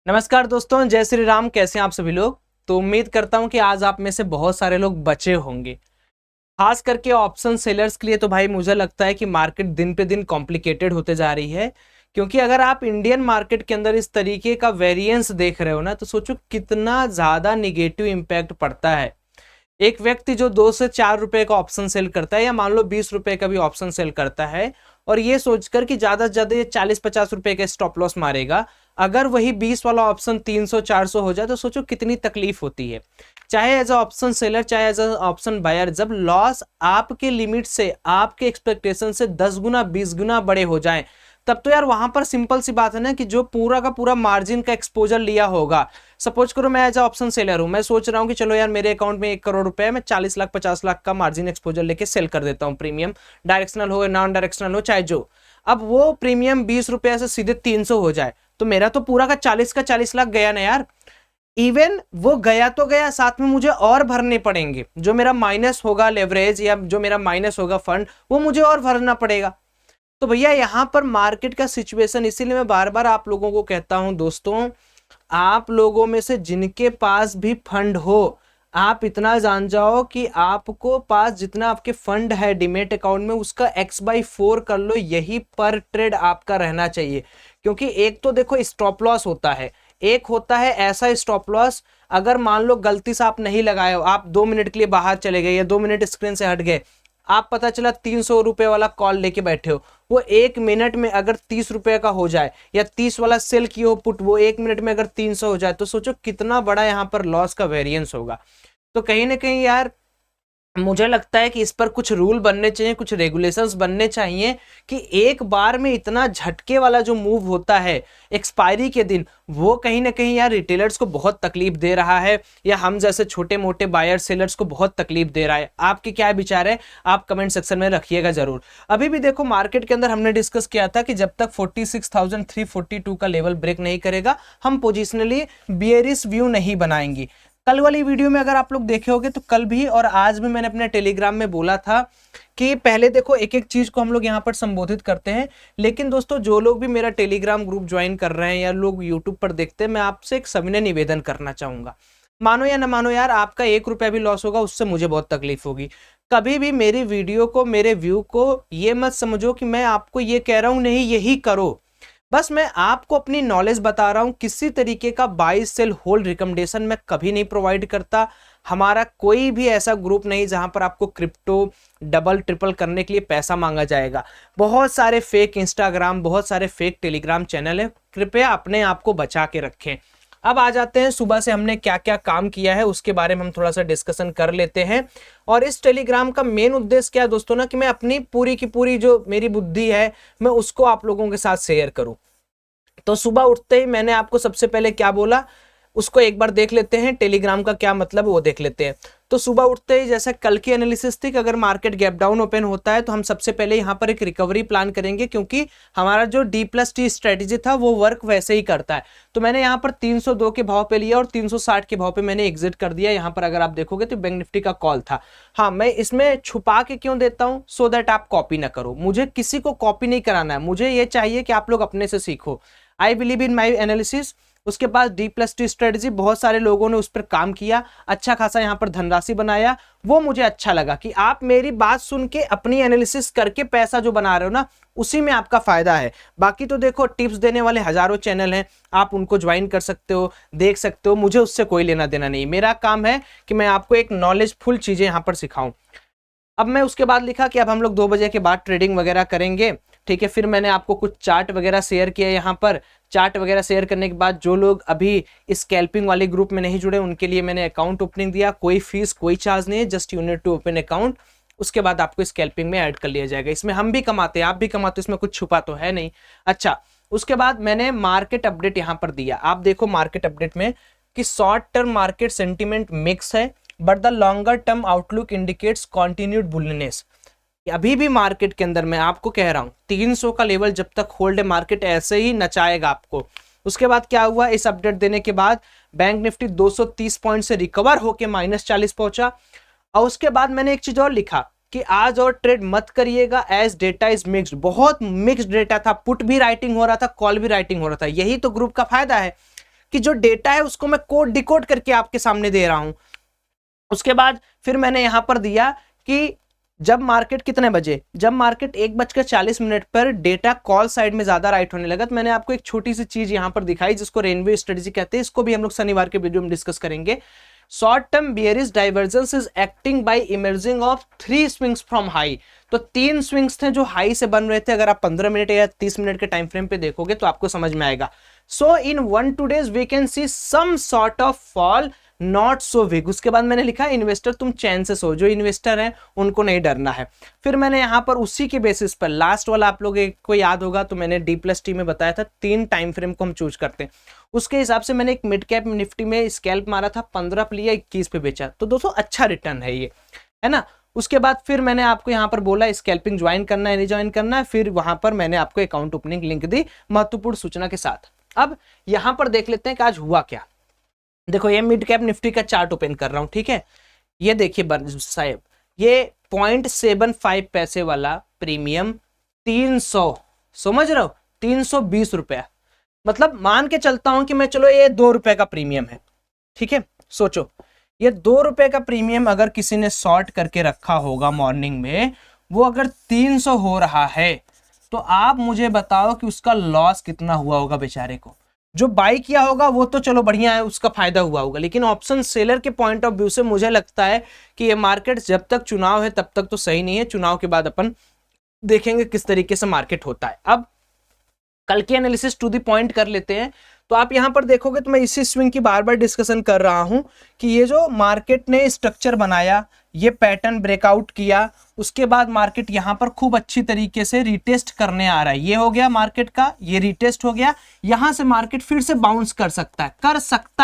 नमस्कार दोस्तों, जय श्री राम। कैसे हैं आप सभी लोग। तो उम्मीद करता हूं कि आज आप में से बहुत सारे लोग बचे होंगे। खास करके ऑप्शन सेलर्स के लिए तो भाई मुझे लगता है कि मार्केट दिन पे दिन कॉम्प्लिकेटेड होते जा रही है, क्योंकि अगर आप इंडियन मार्केट के अंदर इस तरीके का वेरिएंस देख रहे हो ना, तो सोचो कितना ज़्यादा निगेटिव इम्पैक्ट पड़ता है। एक व्यक्ति जो 2 से 4 रुपए का ऑप्शन सेल करता है, या मान लो 20 रुपए का भी ऑप्शन सेल करता है, और ये सोचकर कि ज्यादा से ज्यादा ये 40-50 रुपए का स्टॉप लॉस मारेगा, अगर वही 20 वाला ऑप्शन 300-400 हो जाए तो सोचो कितनी तकलीफ होती है। चाहे एज अ ऑप्शन सेलर, चाहे एज अ ऑप्शन बायर, जब लॉस आपके लिमिट से, आपके एक्सपेक्टेशन से 10 गुना 20 गुना बड़े हो जाएं, तब तो यार वहां पर सिंपल सी बात है ना कि जो पूरा का पूरा मार्जिन का एक्सपोजर लिया होगा। सपोज करो मैं एज अ ऑप्शन सेलर हूं, मैं सोच रहा हूं कि चलो यार मेरे अकाउंट में 1 करोड़ रुपए है, मैं 40 लाख 50 लाख का मार्जिन एक्सपोजर लेके सेल कर देता हूं। प्रीमियम डायरेक्शनल हो, नॉन डायरेक्शनल हो, चाहे जो। अब वो प्रीमियम 20 रुपए से सीधे 300 हो जाए, तो मेरा तो पूरा का 40 लाख गया ना यार। इवन वो गया तो गया, साथ में मुझे और भरने पड़ेंगे। जो मेरा माइनस होगा लेवरेज, या जो मेरा माइनस होगा फंड, वो मुझे और भरना पड़ेगा। तो भैया यहां पर मार्केट का सिचुएशन, इसीलिए मैं बार बार आप लोगों को कहता हूं दोस्तों, आप लोगों में से जिनके पास भी फंड हो, आप इतना जान जाओ कि आपको पास जितना आपके फंड है डिमेट अकाउंट में, उसका x/4 कर लो, यही पर ट्रेड आपका रहना चाहिए। क्योंकि एक तो देखो स्टॉप लॉस होता है, एक होता है ऐसा स्टॉप लॉस, अगर मान लो गलती से आप नहीं लगाए हो, आप 2 मिनट के लिए बाहर चले गए या 2 मिनट स्क्रीन से हट गए, आप पता चला 300 रुपए वाला कॉल लेके बैठे हो, वो 1 मिनट में अगर 30 रुपए का हो जाए, या 30 वाला सेल किए हो पुट, वो 1 मिनट में अगर 300 हो जाए, तो सोचो कितना बड़ा यहां पर लॉस का वेरिएंस होगा। तो कहीं ना कहीं यार मुझे लगता है कि इस पर कुछ रूल बनने चाहिए, कुछ रेगुलेशंस बनने चाहिए, कि एक बार में इतना झटके वाला जो मूव होता है एक्सपायरी के दिन, वो कहीं ना कहीं यार रिटेलर्स को बहुत तकलीफ दे रहा है, या हम जैसे छोटे मोटे बायर सेलर्स को बहुत तकलीफ दे रहा है। आपके क्या विचार है, आप कमेंट सेक्शन में रखिएगा जरूर। अभी भी देखो मार्केट के अंदर हमने डिस्कस किया था कि जब तक 46,342 का लेवल ब्रेक नहीं करेगा, हम पोजिशनली बियरिश व्यू नहीं बनाएंगे। कल वाली वीडियो में अगर आप लोग देखे होंगे, तो कल भी और आज भी मैंने अपने टेलीग्राम में बोला था कि पहले देखो एक एक चीज को हम लोग यहाँ पर संबोधित करते हैं। लेकिन दोस्तों जो लोग भी मेरा टेलीग्राम ग्रुप ज्वाइन कर रहे हैं, या लोग यूट्यूब पर देखते हैं, मैं आपसे एक सविनय निवेदन करना चाहूंगा। मानो या ना मानो यार, आपका 1 रुपया भी लॉस होगा, उससे मुझे बहुत तकलीफ होगी। कभी भी मेरी वीडियो को, मेरे व्यू को ये मत समझो कि मैं आपको ये कह रहा हूं नहीं यही करो। बस मैं आपको अपनी नॉलेज बता रहा हूं। किसी तरीके का बाय सेल होल्ड रिकमेंडेशन मैं कभी नहीं प्रोवाइड करता। हमारा कोई भी ऐसा ग्रुप नहीं जहां पर आपको क्रिप्टो डबल ट्रिपल करने के लिए पैसा मांगा जाएगा। बहुत सारे फेक इंस्टाग्राम, बहुत सारे फेक टेलीग्राम चैनल है, कृपया अपने आप को बचा के रखें। अब आ जाते हैं सुबह से हमने क्या क्या काम किया है, उसके बारे में हम थोड़ा सा डिस्कशन कर लेते हैं। और इस टेलीग्राम का मेन उद्देश्य क्या है दोस्तों ना, कि मैं अपनी पूरी की पूरी जो मेरी बुद्धि है, मैं उसको आप लोगों के साथ शेयर करूं। तो सुबह उठते ही मैंने आपको सबसे पहले क्या बोला, उसको एक बार देख लेते हैं। टेलीग्राम का क्या मतलब है वो देख लेते हैं। तो सुबह उठते ही जैसे कल की एनालिसिस थी कि अगर मार्केट गैप डाउन ओपन होता है, तो हम सबसे पहले यहाँ पर एक रिकवरी प्लान करेंगे, क्योंकि हमारा जो D+T स्ट्रेटेजी था वो वर्क वैसे ही करता है। तो मैंने यहाँ पर 302 के भाव पे लिया और 360 के भाव पे मैंने एग्जिट कर दिया। यहाँ पर अगर आप देखोगे तो बैंक निफ्टी का कॉल था। हाँ, मैं इसमें छुपा के क्यों देता हूँ, सो दैट आप कॉपी ना करो। मुझे किसी को कॉपी नहीं कराना है, मुझे ये चाहिए कि आप लोग अपने से सीखो। I believe in my analysis. उसके बाद D+T स्ट्रेटेजी, बहुत सारे लोगों ने उस पर काम किया, अच्छा खासा यहाँ पर धनराशि बनाया। वो मुझे अच्छा लगा कि आप मेरी बात सुन के अपनी एनालिसिस करके पैसा जो बना रहे हो ना, उसी में आपका फायदा है। बाकी तो देखो टिप्स देने वाले हजारों चैनल हैं, आप उनको ज्वाइन कर सकते हो, देख सकते हो, मुझे उससे कोई लेना देना नहीं। मेरा काम है कि मैं आपको एक नॉलेजफुल चीजें यहाँ पर सिखाऊं। अब मैं उसके बाद लिखा कि अब हम लोग 2 बजे के बाद ट्रेडिंग वगैरह करेंगे, ठीक है। फिर मैंने आपको कुछ चार्ट वगैरह शेयर किया। यहाँ पर चार्ट वगैरह शेयर करने के बाद जो लोग अभी स्कैल्पिंग वाले ग्रुप में नहीं जुड़े, उनके लिए मैंने अकाउंट ओपनिंग दिया। कोई फीस, कोई चार्ज नहीं है, just you need to open account. उसके बाद आपको स्कैल्पिंग में ऐड कर लिया जाएगा। इसमें हम भी कमाते हैं, आप भी कमाते हो, इसमें कुछ छुपा तो है नहीं। अच्छा, उसके बाद मैंने मार्केट अपडेट यहाँ पर दिया। आप देखो मार्केट अपडेट में कि short term market sentiment mix है, but the longer term outlook indicates continued bullishness. अभी भी मार्केट के अंदर मैं आपको कह रहा हूं 300 का लेवल जब तक होल्ड है, मार्केट ऐसे ही नचाएगा आपको। उसके बाद क्या हुआ, इस अपडेट देने के बाद बैंक निफ्टी 230 पॉइंट से रिकवर होकर -40 पहुंचा। और उसके बाद मैंने एक चीज और लिखा कि आज और ट्रेड मत करिएगा, एज डेटा इज मिक्स्ड। बहुत मिक्स्ड डेटा था, पुट भी राइटिंग हो रहा था, कॉल भी राइटिंग हो रहा था। यही तो ग्रुप का फायदा है। कि जो डेटा है उसको मैं कोड डिकोड करके आपके सामने दे रहा हूं। उसके बाद फिर मैंने यहां पर दिया कि जब मार्केट कितने बजे, जब मार्केट 1:40 पर डेटा कॉल साइड में ज्यादा राइट होने लगा, तो मैंने आपको एक छोटी सी चीज यहां पर दिखाई जिसको रेनबो स्ट्रेटजी कहते हैं। इसको भी हम लोग शनिवार के वीडियो में डिस्कस करेंगे। Short term bearish divergence is acting by emerging of 3 swings from high. तो 3 स्विंग्स थे जो हाई से बन रहे थे। अगर आप 15 मिनट या 30 मिनट के टाइम फ्रेम पे देखोगे तो आपको समझ में आएगा। So in 1-2 days we can see some sort of fall, not so big. उसके बाद मैंने लिखा इन्वेस्टर तुम चैन से सो, जो इन्वेस्टर हैं उनको नहीं डरना है। फिर मैंने यहां पर उसी के बेसिस पर लास्ट वाला आप लोग को याद होगा तो मैंने D+T में बताया था 3 टाइम फ्रेम को हम चूज करते हैं। उसके हिसाब से मैंने एक मिड कैप निफ्टी में स्कैल्प मारा था, 15 पे लिया, 21 पे बेचा। तो दोस्तों अच्छा रिटर्न है ये, है ना। उसके बाद फिर मैंने आपको यहां पर बोला स्कैल्पिंग ज्वाइन करना है नहीं ज्वाइन करना है। फिर वहां पर मैंने आपको अकाउंट ओपनिंग लिंक दी महत्वपूर्ण सूचना के साथ। अब यहां पर देख लेते हैं कि आज हुआ क्या। देखो ये मिड कैप निफ्टी का चार्ट ओपन कर रहा हूं, ठीक है। ये देखिए साहब, ये 0.75 पैसे वाला प्रीमियम 300, समझ रहे हो, 320 रुपया। मतलब मान के चलता हूं कि मैं, चलो ये 2 रुपए का प्रीमियम है, ठीक है। सोचो ये 2 रुपए का प्रीमियम अगर किसी ने शॉर्ट करके रखा होगा मॉर्निंग में, वो अगर 300 हो रहा है तो आप मुझे बताओ कि उसका लॉस कितना हुआ होगा बेचारे को। जो बाई किया होगा वो तो चलो बढ़िया है, उसका फायदा हुआ होगा, लेकिन ऑप्शन सेलर के पॉइंट ऑफ व्यू से मुझे लगता है कि ये मार्केट जब तक चुनाव है तब तक तो सही नहीं है। चुनाव के बाद अपन देखेंगे किस तरीके से मार्केट होता है। अब कल की एनालिसिस टू द पॉइंट कर लेते हैं। तो आप यहां पर देखोगे तो मैं इसी स्विंग की बार बार डिस्कशन कर रहा हूं कि ये जो मार्केट ने स्ट्रक्चर बनाया, ये पैटर्न ब्रेकआउट किया, उसके बाद मार्केट यहां पर खूब अच्छी तरीके से रिटेस्ट करने आ रहा है। ये हो गया मार्केट का, ये रिटेस्ट हो गया। यहां से मार्केट फिर से बाउंस कर सकता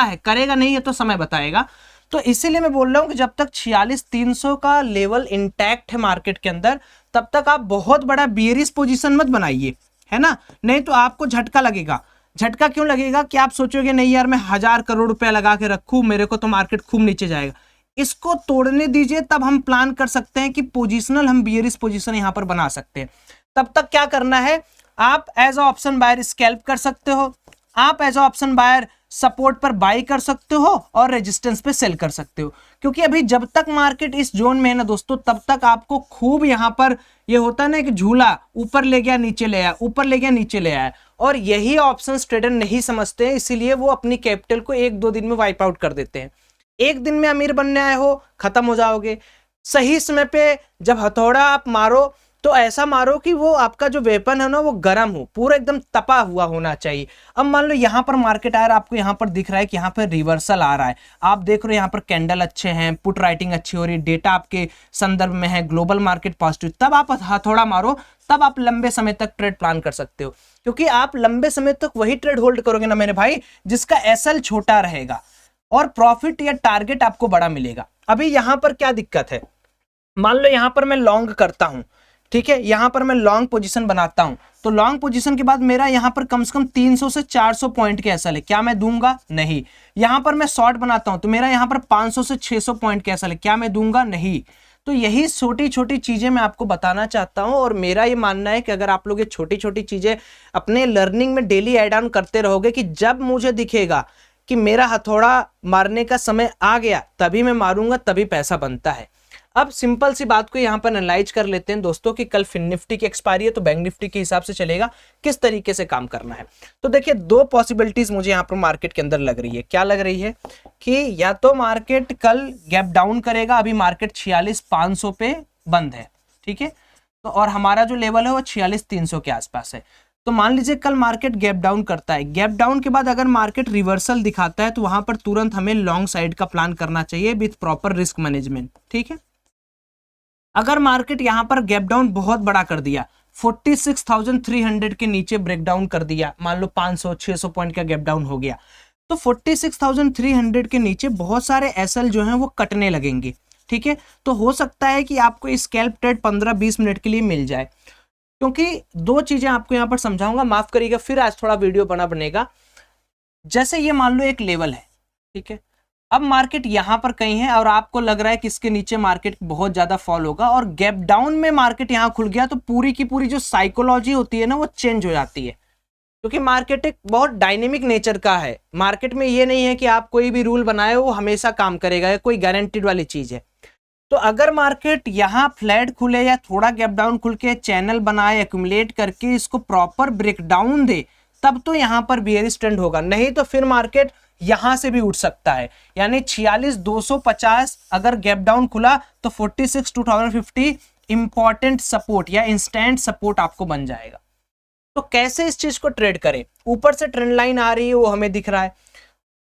है, करेगा नहीं, ये तो समय बताएगा। तो इसीलिए मैं बोल रहा हूं कि जब तक 46,300 का लेवल इंटैक्ट है मार्केट के अंदर, तब तक आप बहुत बड़ा बियरिश पोजीशन मत बनाइए, है ना। नहीं तो आपको झटका लगेगा। झटका क्यों लगेगा कि आप सोचोगे नहीं यार मैं 1000 करोड़ रुपया लगा के रखूं, मेरे को तो मार्केट खूब नीचे जाएगा। इसको तोड़ने दीजिए, तब हम प्लान कर सकते हैं कि पोजिशनल हम बियरिश पोजीशन यहां पर बना सकते हैं। तब तक क्या करना है, आप एज ऑप्शन बायर स्कैल्प कर सकते हो, आप एज ऑप्शन बायर सपोर्ट पर बाई कर सकते हो और रेजिस्टेंस पे सेल कर सकते हो। क्योंकि अभी जब तक मार्केट इस जोन में है ना दोस्तों, तब तक आपको खूब यहां पर ये होता है ना कि झूला ऊपर ले गया नीचे ले आया, ऊपर ले गया नीचे ले आया। और यही ऑप्शन ट्रेडर नहीं समझते हैं, इसीलिए वो अपनी कैपिटल को 1-2 दिन में वाइप आउट कर देते हैं। एक दिन में अमीर बनने आए हो, खत्म हो जाओगे। सही समय पे जब हथौड़ा आप मारो तो ऐसा मारो कि वो आपका जो वेपन है ना वो गर्म हो, पूरा एकदम तपा हुआ होना चाहिए। अब मान लो यहां पर मार्केट आया, आपको यहां पर दिख रहा है कि यहां पर रिवर्सल आ रहा है, आप देख रहे हो यहां पर कैंडल अच्छे हैं, पुट राइटिंग अच्छी हो रही है, डेटा आपके संदर्भ में है, ग्लोबल मार्केट पॉजिटिव, तब आप हथौड़ा मारो, तब आप लंबे समय तक ट्रेड प्लान कर सकते हो। क्योंकि आप लंबे समय तक वही ट्रेड होल्ड करोगे ना मेरे भाई जिसका एसएल छोटा रहेगा और प्रॉफिट या टारगेट आपको बड़ा मिलेगा। अभी यहां पर क्या दिक्कत है, मान लो यहां पर मैं लॉन्ग करता हूं, ठीक है, यहां पर मैं लॉन्ग पोजीशन बनाता हूं, तो लॉन्ग पोजीशन के बाद मेरा यहां पर कम से कम 300 से 400 पॉइंट के एसएल है, क्या मैं दूंगा? नहीं। यहां पर मैं शॉर्ट बनाता हूं तो मेरा यहां पर 500 से 600 पॉइंट के एसएल है, क्या मैं दूंगा? नहीं। तो यही छोटी छोटी चीजें मैं आपको बताना चाहता हूं, और मेरा ये मानना है कि अगर आप लोग ये छोटी छोटी चीजें अपने लर्निंग में डेली ऐड ऑन करते रहोगे, कि जब मुझे दिखेगा कि मेरा हथौड़ा मारने का समय आ गया तभी मैं मारूंगा, तभी पैसा बनता है। अब सिंपल सी बात को यहां पर एनालाइज कर लेते हैं दोस्तों कि कल फिन निफ्टी की एक्सपायरी है तो बैंक निफ्टी के हिसाब से चलेगा, किस तरीके से काम करना है। तो देखिए 2 पॉसिबिलिटीज मुझे यहां पर मार्केट के अंदर लग रही है। क्या लग रही है कि या तो मार्केट कल गैप डाउन करेगा, अभी मार्केट 46,500 पे बंद है, ठीक है, तो और हमारा जो लेवल है वो 46,300 के आसपास है। तो मान लीजिए कल मार्केट गैप डाउन करता है, गैप डाउन के बाद अगर मार्केट रिवर्सल दिखाता है तो वहां पर तुरंत हमें लॉन्ग साइड का प्लान करना चाहिए विथ प्रॉपर रिस्क मैनेजमेंट, ठीक है। अगर मार्केट यहां पर गैप डाउन बहुत बड़ा कर दिया, 46,300 के नीचे ब्रेक डाउन कर दिया, मान लो 500-600 पॉइंट का गैप डाउन हो गया, तो 46,300 के नीचे बहुत सारे एसएल जो हैं वो कटने लगेंगे, ठीक है। तो हो सकता है कि आपको स्कैल्प ट्रेड 15-20 मिनट के लिए मिल जाए। क्योंकि 2 चीजें आपको यहां पर समझाऊंगा, माफ करिएगा, फिर आज थोड़ा वीडियो बनेगा। जैसे ये मान लो एक लेवल है, ठीक है, अब मार्केट यहां पर कहीं है और आपको लग रहा है कि इसके नीचे मार्केट बहुत ज्यादा फॉल होगा, और गैप डाउन में मार्केट यहां खुल गया, तो पूरी की पूरी जो साइकोलॉजी होती है ना वो चेंज हो जाती है। क्योंकि मार्केट एक बहुत डायनेमिक नेचर का है। मार्केट में ये नहीं है कि आप कोई भी रूल बनाए वो हमेशा काम करेगा, या कोई गारंटीड वाली चीज है। तो अगर मार्केट यहाँ फ्लैट खुले या थोड़ा गैप डाउन खुल के चैनल बनाए, एक्यूमुलेट करके इसको प्रॉपर ब्रेकडाउन दे, तब तो यहाँ पर बियरिश ट्रेंड होगा, नहीं तो फिर मार्केट यहां से भी उठ सकता है। यानी 46,250 अगर गैप डाउन खुला तो 46,250 इंपॉर्टेंट सपोर्ट या इंस्टेंट सपोर्ट आपको बन जाएगा। तो कैसे इस चीज को ट्रेड करें? ऊपर से ट्रेंड लाइन आ रही है वो हमें दिख रहा है,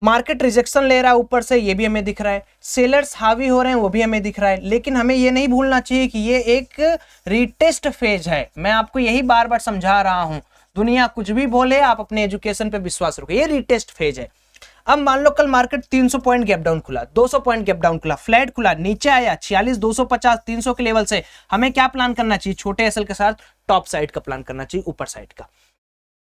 मार्केट रिजेक्शन ले रहा है ऊपर से, ये भी हमें दिख रहा है, सेलर्स हावी हो रहे हैं वो भी हमें दिख रहा है। लेकिन हमें ये नहीं भूलना चाहिए कि ये एक रीटेस्ट फेज है। मैं आपको यही बार बार समझा रहा हूं, दुनिया कुछ भी बोले आप अपने एजुकेशन पे विश्वास रखो, ये रीटेस्ट फेज है। अब मान लो कल मार्केट 300 पॉइंट गैप डाउन खुला, 200 पॉइंट गैप डाउन खुला, फ्लैट खुला, नीचे आया 46,250 300 के लेवल से, हमें क्या प्लान करना चाहिए? छोटे एसएल के साथ टॉप साइड का प्लान करना चाहिए, ऊपर साइड का।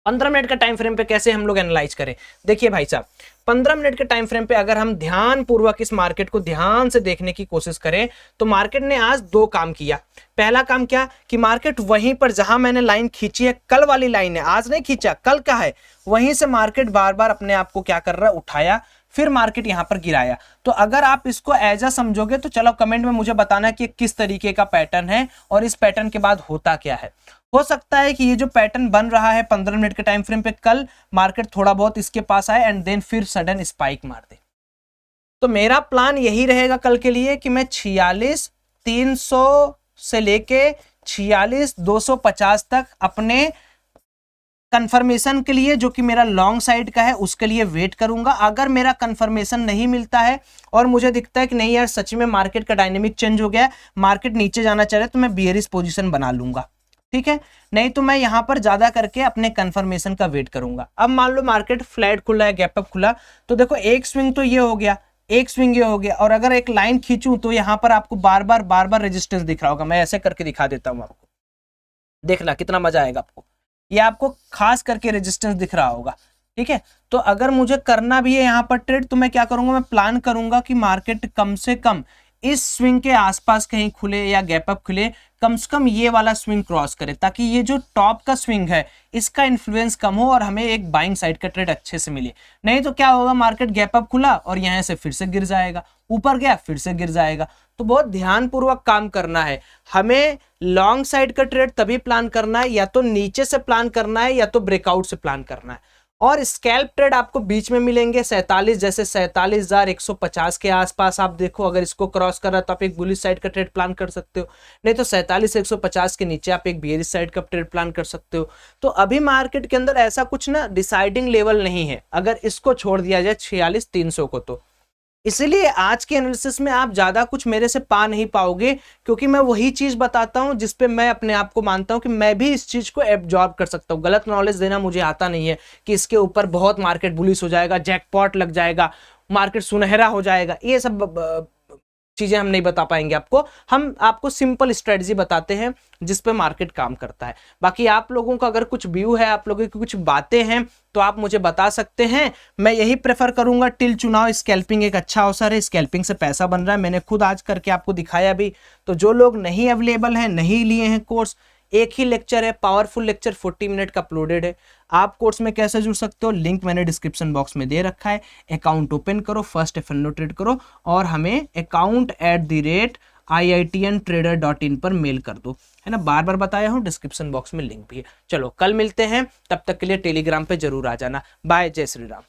15 मिनट का टाइम फ्रेम पे कैसे हम लोग एनालाइज करें? देखिए भाई साहब, 15 मिनट के टाइम फ्रेम पे अगर हम ध्यान पूर्वक इस मार्केट को ध्यान से देखने की कोशिश करें तो मार्केट ने आज दो काम किया। पहला काम क्या कि मार्केट वहीं पर जहां मैंने लाइन खींची है, कल वाली लाइन है, आज नहीं खींचा, कल का है, वहीं से मार्केट बार बार अपने आप को क्या कर रहा है, उठाया, फिर मार्केट यहां पर गिराया। तो अगर आप इसको एज अ समझोगे तो चलो कमेंट में मुझे बताना कि किस तरीके का पैटर्न है और इस पैटर्न के बाद होता क्या है। हो सकता है कि ये जो पैटर्न बन रहा है 15 मिनट के टाइम फ्रेम पे, कल मार्केट थोड़ा बहुत इसके पास आए एंड देन फिर सडन स्पाइक मार दे। तो मेरा प्लान यही रहेगा कल के लिए कि मैं 46,300 से लेके 46,250 तक अपने कंफर्मेशन के लिए, जो कि मेरा लॉन्ग साइड का है, उसके लिए वेट करूंगा। अगर मेरा कंफर्मेशन नहीं मिलता है और मुझे दिखता है कि नहीं यार सच में मार्केट का डायनेमिक चेंज हो गया है, मार्केट नीचे जाना चाह रहा है, तो मैं बियरिश पोजीशन बना लूंगा, ठीक है। नहीं तो मैं यहां पर ज्यादा करके अपने कंफर्मेशन का वेट करूंगा। अब मान लो मार्केट फ्लैट खुला है, गैप अप खुला, तो देखो एक स्विंग तो ये हो गया, एक स्विंग ये हो गया, और अगर एक लाइन खींचूं तो यहां पर आपको बार बार रेजिस्टेंस दिख रहा होगा। मैं ऐसे करके दिखा देता हूं आपको, देखना कितना मजा आएगा आपको। ये आपको खास करके रेजिस्टेंस दिख रहा होगा, ठीक है। तो अगर मुझे करना भी है यहां पर ट्रेड, तो मैं क्या करूंगा, मैं प्लान करूंगा कि मार्केट कम से कम इस स्विंग के आसपास कहीं खुले या गैप अप खुले, कम से कम ये वाला स्विंग क्रॉस करे, ताकि ये जो टॉप का स्विंग है इसका इन्फ्लुएंस कम हो और हमें एक बाइंग साइड का ट्रेड अच्छे से मिले। नहीं तो क्या होगा, मार्केट गैप अप खुला और यहां से फिर से गिर जाएगा, ऊपर गया फिर से गिर जाएगा। तो बहुत ध्यानपूर्वक काम करना है हमें। लॉन्ग साइड का ट्रेड तभी प्लान करना है, या तो नीचे से प्लान करना है या तो ब्रेकआउट से प्लान करना है। और स्कैल्प ट्रेड आपको बीच में मिलेंगे 47, जैसे 47,150 के आसपास आप देखो, अगर इसको क्रॉस कर रहा है तो आप एक बुलिश साइड का ट्रेड प्लान कर सकते हो, नहीं तो 47,150 के नीचे आप एक बियरिश साइड का ट्रेड प्लान कर सकते हो। तो अभी मार्केट के अंदर ऐसा कुछ ना डिसाइडिंग लेवल नहीं है अगर इसको छोड़ दिया जाए 46,300 को। तो इसलिए आज के एनालिसिस में आप ज्यादा कुछ मेरे से पा नहीं पाओगे, क्योंकि मैं वही चीज बताता हूं जिस पे मैं अपने आप को मानता हूं कि मैं भी इस चीज को एब्जॉर्ब कर सकता हूं। गलत नॉलेज देना मुझे आता नहीं है कि इसके ऊपर बहुत मार्केट बुलिश हो जाएगा, जैकपॉट लग जाएगा, मार्केट सुनहरा हो जाएगा, ये सब चीजें हम नहीं बता पाएंगे आपको। हम आपको सिंपल स्ट्रेटजी बताते हैं जिस पे मार्केट काम करता है। बाकी आप लोगों का अगर कुछ व्यू है, आप लोगों की कुछ बातें हैं, तो आप मुझे बता सकते हैं। मैं यही प्रेफर करूंगा टिल चुनाव। स्कैल्पिंग एक अच्छा अवसर है, स्कैल्पिंग से पैसा बन रहा है, मैंने खुद आज करके आपको दिखाया भी। तो जो लोग नहीं अवेलेबल हैं, नहीं लिए हैं कोर्स, एक ही लेक्चर है, पावरफुल लेक्चर 40 मिनट का अपलोडेड है। आप कोर्स में कैसे जुड़ सकते हो, लिंक मैंने डिस्क्रिप्शन बॉक्स में दे रखा है। अकाउंट ओपन करो, फर्स्ट FNO ट्रेड करो और हमें account@iitntrader.in पर मेल कर दो, है ना। बार बार बताया हूँ, डिस्क्रिप्शन बॉक्स में लिंक भी है। चलो कल मिलते हैं, तब तक के लिए टेलीग्राम पे जरूर आ जाना। बाय, जय श्री राम।